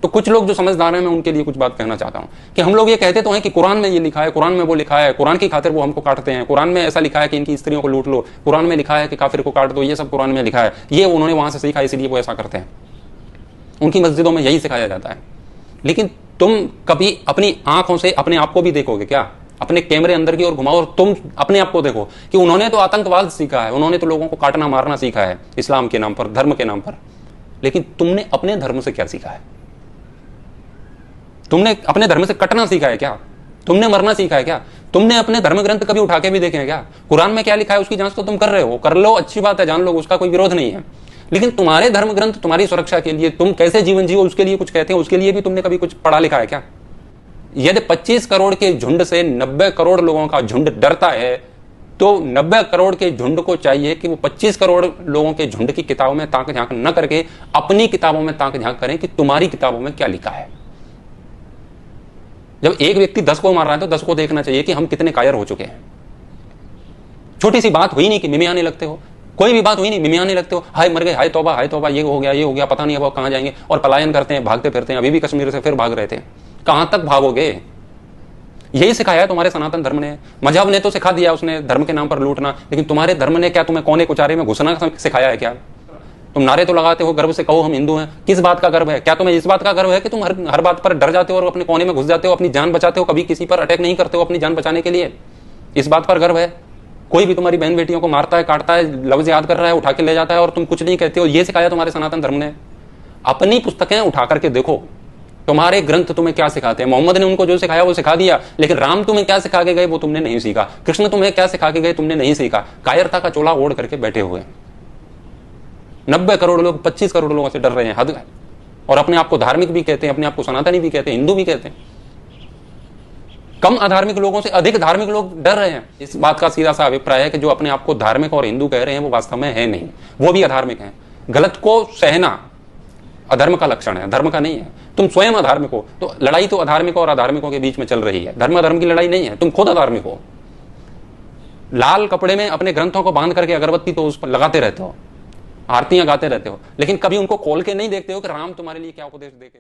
तो कुछ लोग जो समझदार हैं, मैं उनके लिए कुछ बात कहना चाहता हूं कि हम लोग ये कहते तो हैं कि कुरान में ये लिखा है, कुरान में वो लिखा है, कुरान की खातिर वो हमको काटते हैं, कुरान में ऐसा लिखा है कि इनकी स्त्रियों को लूट लो, कुरान में लिखा है कि काफिर को काट दो, ये सब कुरान में लिखा है, ये उन्होंने वहां से सीखा इसलिए वो ऐसा करते हैं, उनकी मस्जिदों में यही सिखाया जाता है। लेकिन तुम कभी अपनी आंखों से अपने आप को भी देखोगे क्या? अपने कैमरे अंदर की ओर घुमाओ और तुम अपने आप को देखो कि उन्होंने तो आतंकवाद सीखा है, उन्होंने तो लोगों को काटना मारना सीखा है इस्लाम के नाम पर, धर्म के नाम पर, लेकिन तुमने अपने धर्म से क्या सीखा है? तुमने अपने धर्म से कटना सीखा है क्या? तुमने मरना सीखा है क्या? तुमने अपने धर्म ग्रंथ कभी उठा के भी देखे हैं क्या? कुरान में क्या लिखा है उसकी जांच तो तुम कर रहे हो, कर लो, अच्छी बात है, जान लो, उसका कोई विरोध नहीं है। लेकिन तुम्हारे धर्म ग्रंथ तुम्हारी सुरक्षा के लिए, तुम कैसे जीवन जियो उसके लिए कुछ कहते हैं, उसके लिए भी तुमने कभी कुछ पढ़ा लिखा है क्या? यदि 25 करोड़ के झुंड से 90 करोड़ लोगों का झुंड डरता है, तो 90 करोड़ के झुंड को चाहिए कि वो 25 करोड़ लोगों के झुंड की किताबों में ताक झांक न करके अपनी किताबों में ताक झांक करें कि तुम्हारी किताबों में क्या लिखा है। जब एक व्यक्ति 10 को मार रहा है तो 10 को देखना चाहिए कि हम कितने कायर हो चुके हैं। छोटी सी बात हुई नहीं कि मिमियाने लगते हो, कोई भी बात हुई नहीं मिमियाने लगते हो, हाय मर गए, हाय तौबा, ये हो गया, पता नहीं अब कहां जाएंगे, और पलायन करते हैं, भागते फिरते हैं। अभी भी कश्मीर से फिर भाग रहे थे, कहां तक भागोगे? यही सिखाया है तुम्हारे सनातन धर्म ने। मजहब ने तो सिखा दिया उसने धर्म के नाम पर लूटना, लेकिन तुम्हारे धर्म ने क्या तुम्हें कोने कुचारे में घुसना सिखाया है क्या? तुम नारे तो लगाते हो, गर्व से कहो हम हिंदू हैं, किस बात का गर्व है? क्या तुम्हें इस बात का गर्व है कि तुम हर बात पर डर जाते हो और अपने कोने में घुस जाते हो, अपनी जान बचाते हो, कभी किसी पर अटैक नहीं करते हो अपनी जान बचाने के लिए? इस बात पर गर्व है? कोई भी तुम्हारी बहन बेटियों को मारता है, काटता है, लफ्ज याद कर रहा है, उठा के ले जाता है और तुम कुछ नहीं कहते हो। ये सिखाया तुम्हारे सनातन धर्म ने। अपनी पुस्तकें उठा करके देखो, तुम्हारे ग्रंथ तुम्हें क्या सिखाते हैं। मोहम्मद ने उनको जो सिखाया वो सिखा दिया, लेकिन राम तुम्हें क्या सिखा के गए वो तुमने नहीं सीखा। कृष्ण तुम्हें क्या सिखा के गए तुमने नहीं सीखा। कायरता का चोला ओढ़ करके बैठे हुए 90 करोड़ लोग 25 करोड़ लोगों से डर रहे हैं, हद है। और अपने आप को धार्मिक भी कहते हैं, अपने आप को सनातनी भी कहते हैं, हिंदू भी कहते हैं। कम अधार्मिक लोगों से अधिक धार्मिक लोग डर रहे हैं। इस बात का सीधा सा अभिप्राय है कि जो अपने आप को धार्मिक और हिंदू कह रहे हैं वो वास्तव में है नहीं, वो भी अधार्मिक हैं। गलत को सहना अधर्म का लक्षण है, धर्म का नहीं है। तुम स्वयं अधार्मिक हो, तो लड़ाई तो अधार्मिकों और अधार्मिकों के बीच में चल रही है, धर्म अधर्म की लड़ाई नहीं है। तुम खुद अधार्मिक हो। लाल कपड़े में अपने ग्रंथों को बांध करके अगरबत्ती तो उस पर लगाते रहते हो, आरतियां गाते रहते हो, लेकिन कभी उनको खोल के नहीं देखते हो कि राम तुम्हारे लिए क्या उपदेश देके